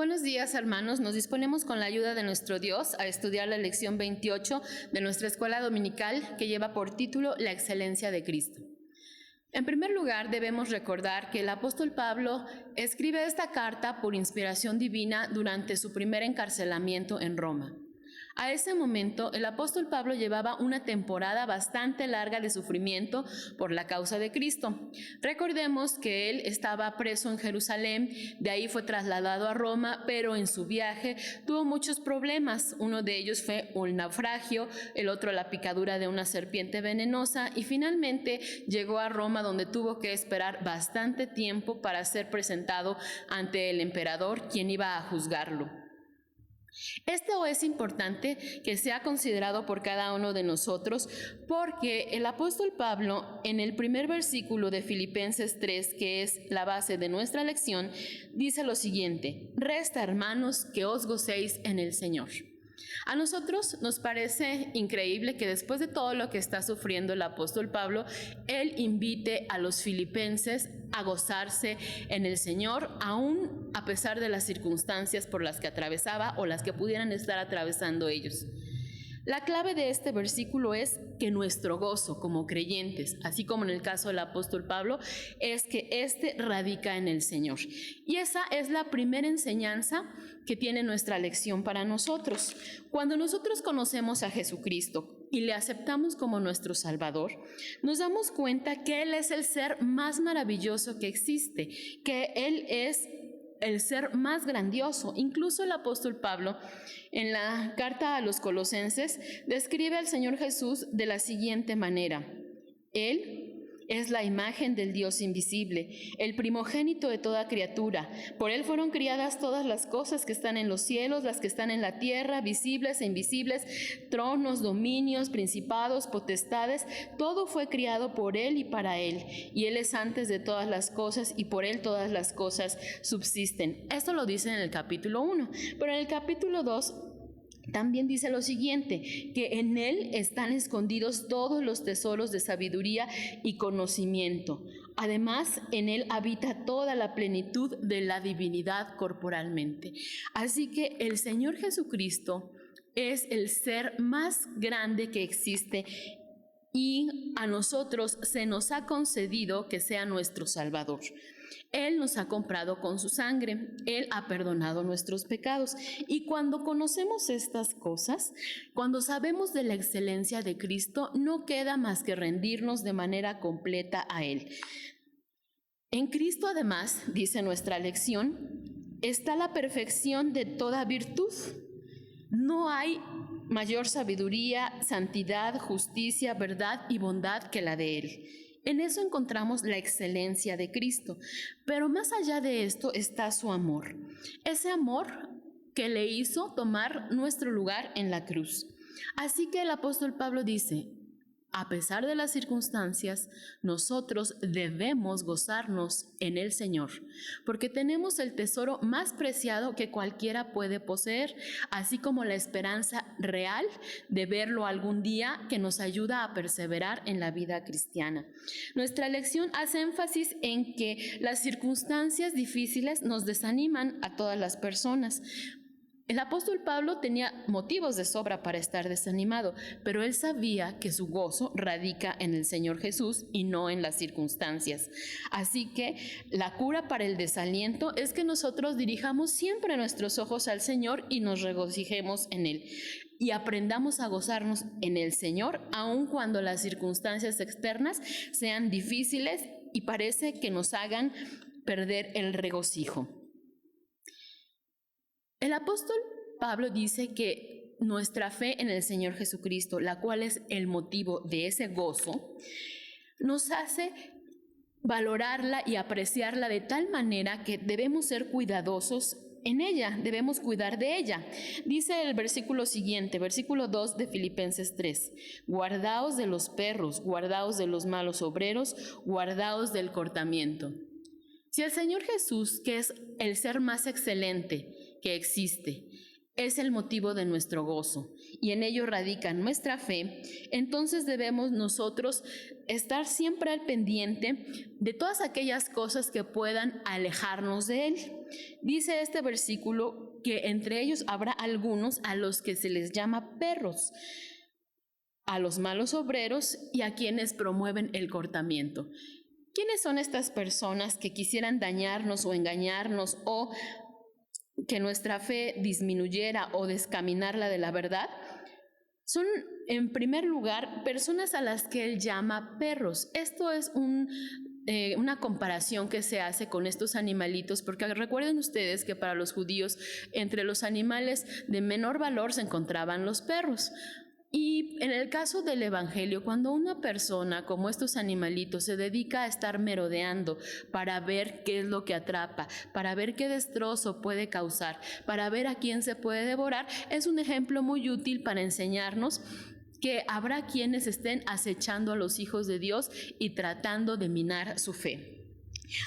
Buenos días, hermanos. Nos disponemos con la ayuda de nuestro Dios a estudiar la lección 28 de nuestra escuela dominical que lleva por título La excelencia de Cristo. En primer lugar, debemos recordar que el apóstol Pablo escribe esta carta por inspiración divina durante su primer encarcelamiento en Roma. A ese momento, el apóstol Pablo llevaba una temporada bastante larga de sufrimiento por la causa de Cristo. Recordemos que él estaba preso en Jerusalén, de ahí fue trasladado a Roma, pero en su viaje tuvo muchos problemas. Uno de ellos fue un naufragio, el otro la picadura de una serpiente venenosa y finalmente llegó a Roma, donde tuvo que esperar bastante tiempo para ser presentado ante el emperador, quien iba a juzgarlo. Esto es importante que sea considerado por cada uno de nosotros porque el apóstol Pablo en el primer versículo de Filipenses 3, que es la base de nuestra lección, dice lo siguiente: resta, hermanos, que os gocéis en el Señor. A nosotros nos parece increíble que después de todo lo que está sufriendo el apóstol Pablo, él invite a los filipenses a gozarse en el Señor, aún a pesar de las circunstancias por las que atravesaba o las que pudieran estar atravesando ellos. La clave de este versículo es que nuestro gozo como creyentes, así como en el caso del apóstol Pablo, es que éste radica en el Señor. Y esa es la primera enseñanza que tiene nuestra lección para nosotros. Cuando nosotros conocemos a Jesucristo y le aceptamos como nuestro Salvador, nos damos cuenta que Él es el ser más maravilloso que existe, que Él es el ser más grandioso. Incluso el apóstol Pablo, en la carta a los Colosenses, describe al Señor Jesús de la siguiente manera: Él es la imagen del Dios invisible, el primogénito de toda criatura. Por Él fueron criadas todas las cosas que están en los cielos, las que están en la tierra, visibles e invisibles, tronos, dominios, principados, potestades. Todo fue criado por Él y para Él. Y Él es antes de todas las cosas y por Él todas las cosas subsisten. Esto lo dice en el capítulo 1. Pero en el capítulo 2 también dice lo siguiente: que en Él están escondidos todos los tesoros de sabiduría y conocimiento. Además, en Él habita toda la plenitud de la divinidad corporalmente. Así que el Señor Jesucristo es el ser más grande que existe y a nosotros se nos ha concedido que sea nuestro Salvador. Él nos ha comprado con su sangre, Él ha perdonado nuestros pecados. Y cuando conocemos estas cosas, cuando sabemos de la excelencia de Cristo, no queda más que rendirnos de manera completa a Él. En Cristo, además, dice nuestra lección, está la perfección de toda virtud. No hay mayor sabiduría, santidad, justicia, verdad y bondad que la de Él. En eso encontramos la excelencia de Cristo, pero más allá de esto está su amor, ese amor que le hizo tomar nuestro lugar en la cruz. Así que el apóstol Pablo dice: a pesar de las circunstancias, nosotros debemos gozarnos en el Señor, porque tenemos el tesoro más preciado que cualquiera puede poseer, así como la esperanza real de verlo algún día, que nos ayuda a perseverar en la vida cristiana. Nuestra lección hace énfasis en que las circunstancias difíciles nos desaniman a todas las personas. El apóstol Pablo tenía motivos de sobra para estar desanimado, pero él sabía que su gozo radica en el Señor Jesús y no en las circunstancias. Así que la cura para el desaliento es que nosotros dirijamos siempre nuestros ojos al Señor y nos regocijemos en Él. Y aprendamos a gozarnos en el Señor, aun cuando las circunstancias externas sean difíciles y parece que nos hagan perder el regocijo. El apóstol Pablo dice que nuestra fe en el Señor Jesucristo, la cual es el motivo de ese gozo, nos hace valorarla y apreciarla de tal manera que debemos ser cuidadosos en ella, debemos cuidar de ella. Dice el versículo siguiente, versículo 2 de Filipenses 3: guardaos de los perros, guardaos de los malos obreros, guardaos del cortamiento. Si el Señor Jesús, que es el ser más excelente que existe, es el motivo de nuestro gozo y en ello radica nuestra fe, entonces debemos nosotros estar siempre al pendiente de todas aquellas cosas que puedan alejarnos de Él. Dice este versículo que entre ellos habrá algunos a los que se les llama perros, a los malos obreros y a quienes promueven el cortamiento. ¿Quiénes son estas personas que quisieran dañarnos o engañarnos o que nuestra fe disminuyera o descaminarla de la verdad? Son, en primer lugar, personas a las que él llama perros. Esto es una comparación que se hace con estos animalitos, porque recuerden ustedes que para los judíos, entre los animales de menor valor se encontraban los perros. Y en el caso del Evangelio, cuando una persona como estos animalitos se dedica a estar merodeando para ver qué es lo que atrapa, para ver qué destrozo puede causar, para ver a quién se puede devorar, es un ejemplo muy útil para enseñarnos que habrá quienes estén acechando a los hijos de Dios y tratando de minar su fe.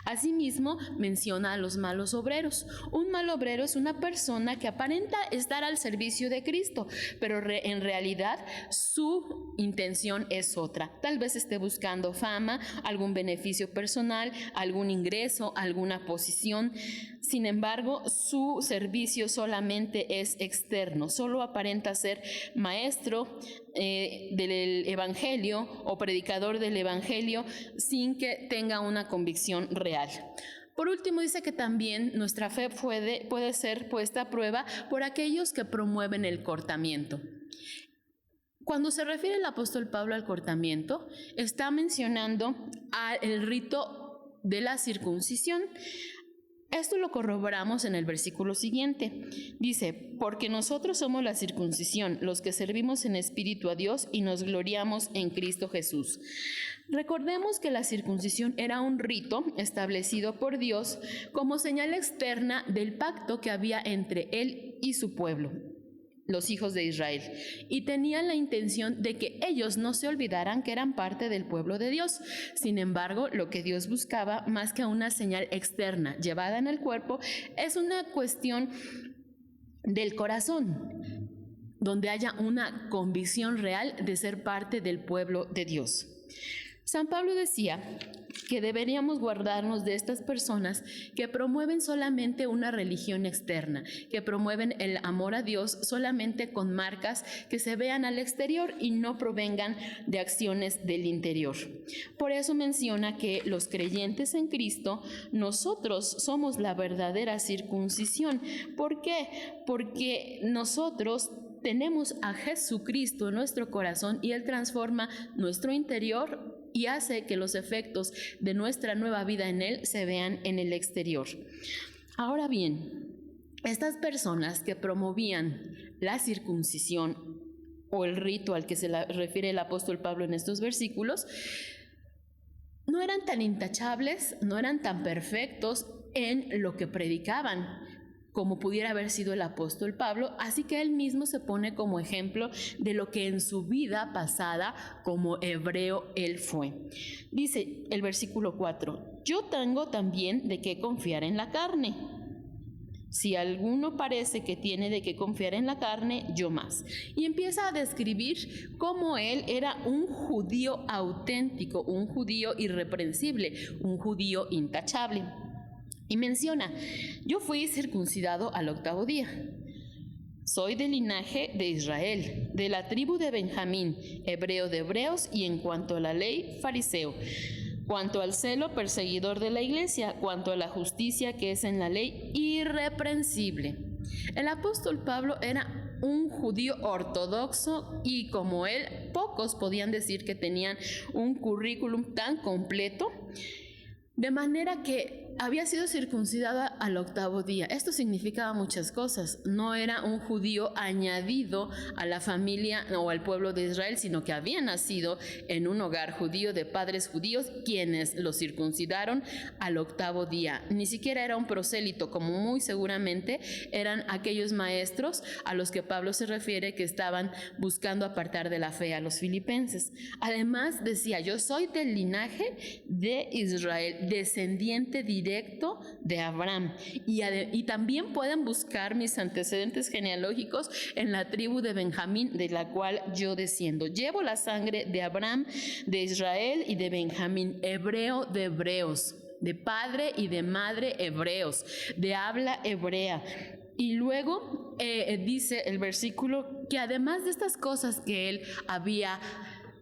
Asimismo, menciona a los malos obreros. Un mal obrero es una persona que aparenta estar al servicio de Cristo, pero en realidad su intención es otra. Tal vez esté buscando fama, algún beneficio personal, algún ingreso, alguna posición. Sin embargo, su servicio solamente es externo, solo aparenta ser maestro del Evangelio o predicador del Evangelio sin que tenga una convicción real. Por último, dice que también nuestra fe puede ser puesta a prueba por aquellos que promueven el cortamiento. Cuando se refiere el apóstol Pablo al cortamiento, está mencionando el rito de la circuncisión. Esto lo corroboramos en el versículo siguiente. Dice, porque nosotros somos la circuncisión, los que servimos en espíritu a Dios y nos gloriamos en Cristo Jesús. Recordemos que la circuncisión era un rito establecido por Dios como señal externa del pacto que había entre Él y su pueblo, los hijos de Israel, y tenían la intención de que ellos no se olvidaran que eran parte del pueblo de Dios. Sin embargo, lo que Dios buscaba, más que una señal externa llevada en el cuerpo, es una cuestión del corazón, donde haya una convicción real de ser parte del pueblo de Dios. San Pablo decía que deberíamos guardarnos de estas personas que promueven solamente una religión externa, que promueven el amor a Dios solamente con marcas que se vean al exterior y no provengan de acciones del interior. Por eso menciona que los creyentes en Cristo, nosotros somos la verdadera circuncisión. ¿Por qué? Porque nosotros tenemos a Jesucristo en nuestro corazón y Él transforma nuestro interior y hace que los efectos de nuestra nueva vida en Él se vean en el exterior. Ahora bien, estas personas que promovían la circuncisión o el rito al que se refiere el apóstol Pablo en estos versículos, no eran tan intachables, no eran tan perfectos en lo que predicaban como pudiera haber sido el apóstol Pablo, así que él mismo se pone como ejemplo de lo que en su vida pasada como hebreo él fue. Dice el versículo 4, yo tengo también de qué confiar en la carne. Si alguno parece que tiene de qué confiar en la carne, yo más. Y empieza a describir cómo él era un judío auténtico, un judío irreprensible, un judío intachable. Y menciona, yo fui circuncidado al 8º día. Soy del linaje de Israel, de la tribu de Benjamín, hebreo de hebreos y en cuanto a la ley, fariseo. Cuanto al celo, perseguidor de la iglesia, cuanto a la justicia que es en la ley, irreprensible. El apóstol Pablo era un judío ortodoxo y como él, pocos podían decir que tenían un currículum tan completo, de manera que había sido circuncidada al 8º día. Esto significaba muchas cosas. No era un judío añadido a la familia o al pueblo de Israel, sino que había nacido en un hogar judío de padres judíos, quienes lo circuncidaron al 8º día. Ni siquiera era un prosélito, como muy seguramente eran aquellos maestros a los que Pablo se refiere que estaban buscando apartar de la fe a los filipenses. Además decía, yo soy del linaje de Israel, descendiente directo directo de Abraham. Y también pueden buscar mis antecedentes genealógicos en la tribu de Benjamín, de la cual yo desciendo. Llevo la sangre de Abraham, de Israel y de Benjamín, hebreo de hebreos, de padre y de madre hebreos, de habla hebrea. Y luego dice el versículo que además de estas cosas que él había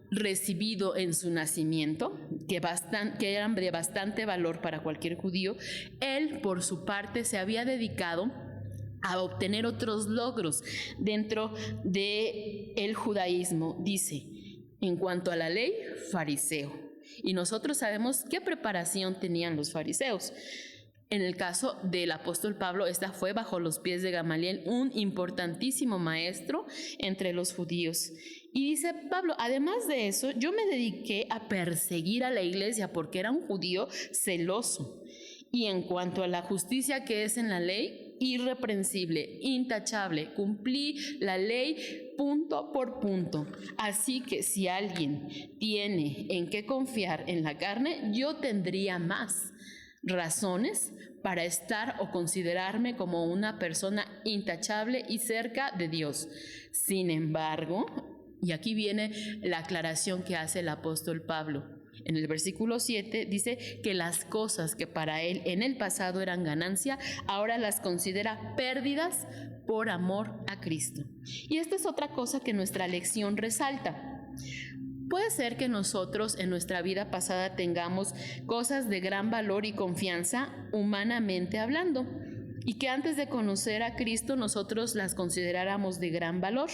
recibido en su nacimiento, que eran de bastante valor para cualquier judío, él por su parte se había dedicado a obtener otros logros dentro del judaísmo. Dice, en cuanto a la ley, fariseo. Y nosotros sabemos qué preparación tenían los fariseos. En el caso del apóstol Pablo, esta fue bajo los pies de Gamaliel, un importantísimo maestro entre los judíos. Y dice Pablo, además de eso, yo me dediqué a perseguir a la iglesia porque era un judío celoso. Y en cuanto a la justicia que es en la ley, irreprensible, intachable, cumplí la ley punto por punto. Así que si alguien tiene en qué confiar en la carne, yo tendría más razones para estar o considerarme como una persona intachable y cerca de Dios. Sin embargo, y aquí viene la aclaración que hace el apóstol Pablo. En el versículo 7 dice que las cosas que para él en el pasado eran ganancia, ahora las considera pérdidas por amor a Cristo. Y esta es otra cosa que nuestra lección resalta. Puede ser que nosotros en nuestra vida pasada tengamos cosas de gran valor y confianza humanamente hablando, y que antes de conocer a Cristo nosotros las consideráramos de gran valor.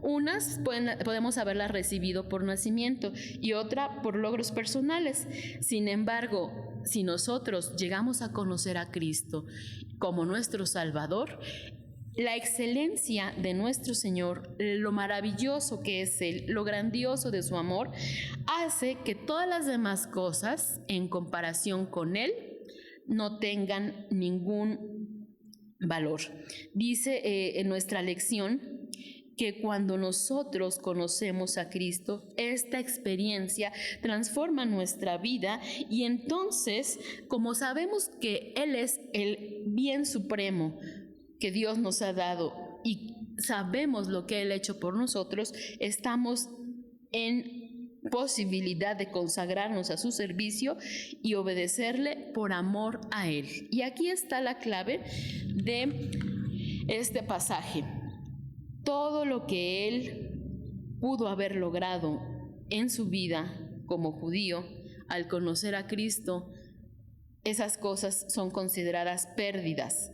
Unas podemos haberlas recibido por nacimiento y otra por logros personales. Sin embargo, si nosotros llegamos a conocer a Cristo como nuestro Salvador, la excelencia de nuestro Señor, lo maravilloso que es Él, lo grandioso de su amor, hace que todas las demás cosas en comparación con Él no tengan ningún valor. Dice en nuestra lección que cuando nosotros conocemos a Cristo, esta experiencia transforma nuestra vida y entonces, como sabemos que Él es el bien supremo que Dios nos ha dado y sabemos lo que Él ha hecho por nosotros, estamos en posibilidad de consagrarnos a su servicio y obedecerle por amor a Él. Y aquí está la clave de este pasaje. Todo lo que Él pudo haber logrado en su vida como judío, al conocer a Cristo, esas cosas son consideradas pérdidas.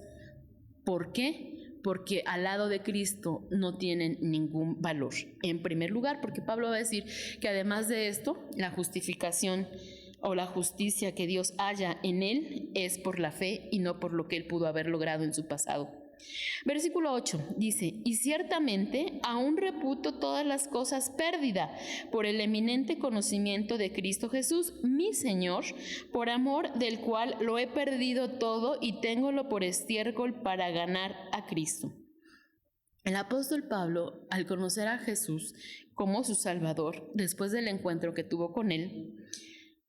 ¿Por qué? Porque al lado de Cristo no tienen ningún valor. En primer lugar, porque Pablo va a decir que además de esto, la justificación o la justicia que Dios halla en Él es por la fe y no por lo que Él pudo haber logrado en su pasado. Versículo 8 dice, y ciertamente aún reputo todas las cosas pérdida por el eminente conocimiento de Cristo Jesús, mi Señor, por amor del cual lo he perdido todo y téngolo por estiércol para ganar a Cristo. El apóstol Pablo, al conocer a Jesús como su Salvador, después del encuentro que tuvo con Él,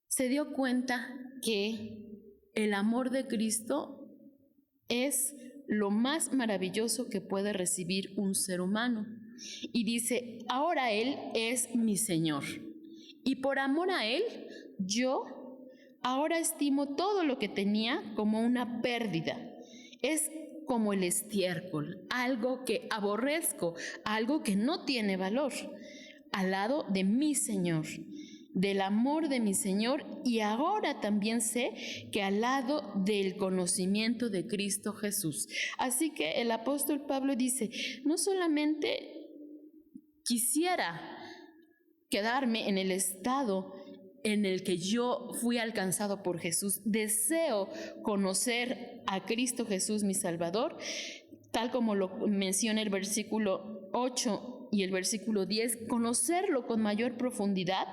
se dio cuenta que el amor de Cristo es lo más maravilloso que puede recibir un ser humano. Y dice, ahora Él es mi Señor. Y por amor a Él, yo ahora estimo todo lo que tenía como una pérdida. Es como el estiércol, algo que aborrezco, algo que no tiene valor, al lado de mi Señor, del amor de mi Señor, y ahora también sé que al lado del conocimiento de Cristo Jesús. Así que el apóstol Pablo dice, no solamente quisiera quedarme en el estado en el que yo fui alcanzado por Jesús, deseo conocer a Cristo Jesús, mi Salvador, tal como lo menciona el versículo 8 y el versículo 10, conocerlo con mayor profundidad,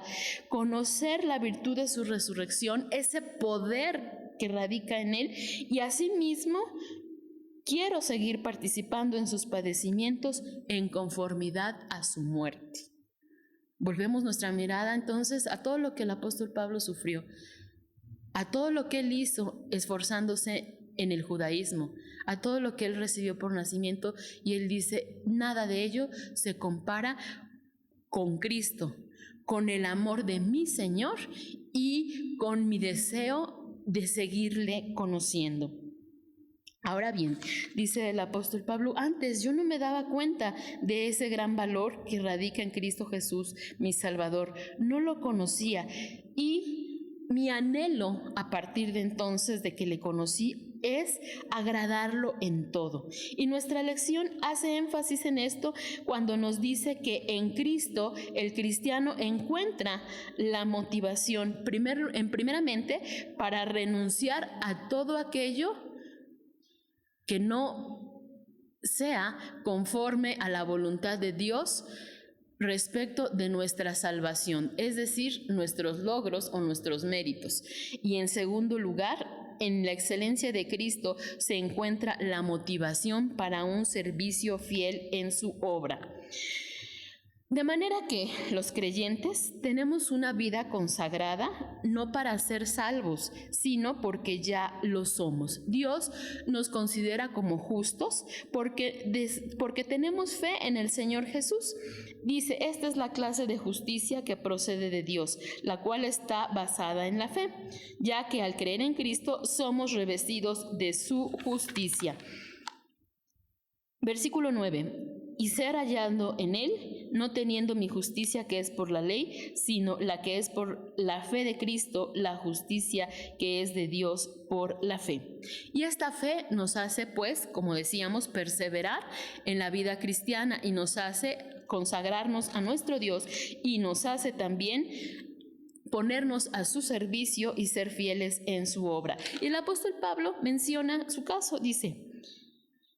conocer la virtud de su resurrección, ese poder que radica en Él, y asimismo quiero seguir participando en sus padecimientos en conformidad a su muerte. Volvemos nuestra mirada entonces a todo lo que el apóstol Pablo sufrió, a todo lo que él hizo esforzándose en el judaísmo, a todo lo que él recibió por nacimiento, y él dice, nada de ello se compara con Cristo, con el amor de mi Señor y con mi deseo de seguirle conociendo. Ahora bien, dice el apóstol Pablo, antes yo no me daba cuenta de ese gran valor que radica en Cristo Jesús, mi Salvador. No lo conocía, y mi anhelo a partir de entonces de que le conocí es agradarlo en todo. Y nuestra lección hace énfasis en esto cuando nos dice que en Cristo el cristiano encuentra la motivación primeramente para renunciar a todo aquello que no sea conforme a la voluntad de Dios respecto de nuestra salvación, es decir, nuestros logros o nuestros méritos. Y en segundo lugar, en la excelencia de Cristo se encuentra la motivación para un servicio fiel en su obra. De manera que los creyentes tenemos una vida consagrada no para ser salvos, sino porque ya lo somos. Dios nos considera como justos porque tenemos fe en el Señor Jesús. Dice, esta es la clase de justicia que procede de Dios, la cual está basada en la fe, ya que al creer en Cristo somos revestidos de su justicia. Versículo 9. Y ser hallado en él, no teniendo mi justicia que es por la ley, sino la que es por la fe de Cristo, la justicia que es de Dios por la fe. Y esta fe nos hace, pues, como decíamos, perseverar en la vida cristiana y nos hace consagrarnos a nuestro Dios y nos hace también ponernos a su servicio y ser fieles en su obra. Y el apóstol Pablo menciona su caso, dice,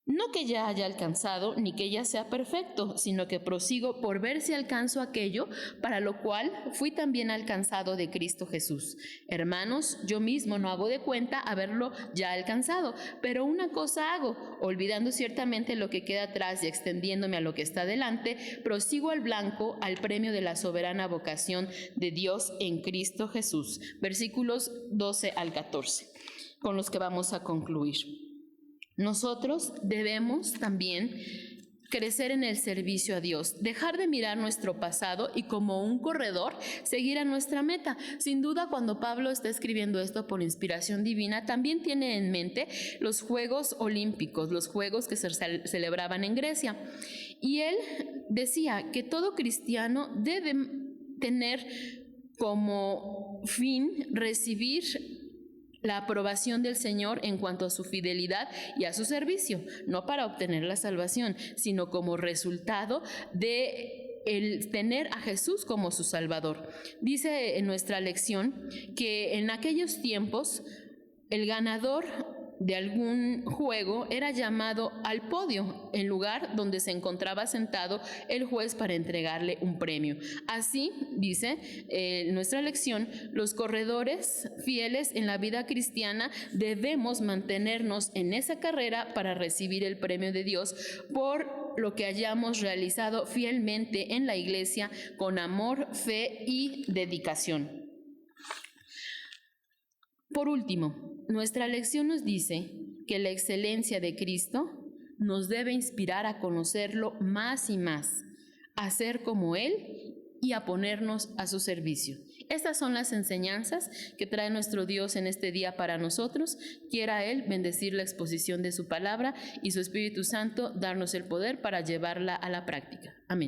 no que ya haya alcanzado, ni que ya sea perfecto, sino que prosigo por ver si alcanzo aquello para lo cual fui también alcanzado de Cristo Jesús. Hermanos, yo mismo no hago de cuenta haberlo ya alcanzado, pero una cosa hago, olvidando ciertamente lo que queda atrás y extendiéndome a lo que está delante, prosigo al blanco, al premio de la soberana vocación de Dios en Cristo Jesús. Versículos 12 al 14, con los que vamos a concluir. Nosotros debemos también crecer en el servicio a Dios, dejar de mirar nuestro pasado y como un corredor seguir a nuestra meta. Sin duda, cuando Pablo está escribiendo esto por inspiración divina, también tiene en mente los Juegos Olímpicos, los Juegos que se celebraban en Grecia. Y él decía que todo cristiano debe tener como fin recibir la aprobación del Señor en cuanto a su fidelidad y a su servicio, no para obtener la salvación, sino como resultado de el tener a Jesús como su Salvador. Dice en nuestra lección que en aquellos tiempos el ganador de algún juego era llamado al podio, el lugar donde se encontraba sentado el juez para entregarle un premio. Así, dice nuestra lección, los corredores fieles en la vida cristiana debemos mantenernos en esa carrera para recibir el premio de Dios por lo que hayamos realizado fielmente en la iglesia con amor, fe y dedicación. Por último, nuestra lección nos dice que la excelencia de Cristo nos debe inspirar a conocerlo más y más, a ser como Él y a ponernos a su servicio. Estas son las enseñanzas que trae nuestro Dios en este día para nosotros. Quiera Él bendecir la exposición de su palabra y su Espíritu Santo darnos el poder para llevarla a la práctica. Amén.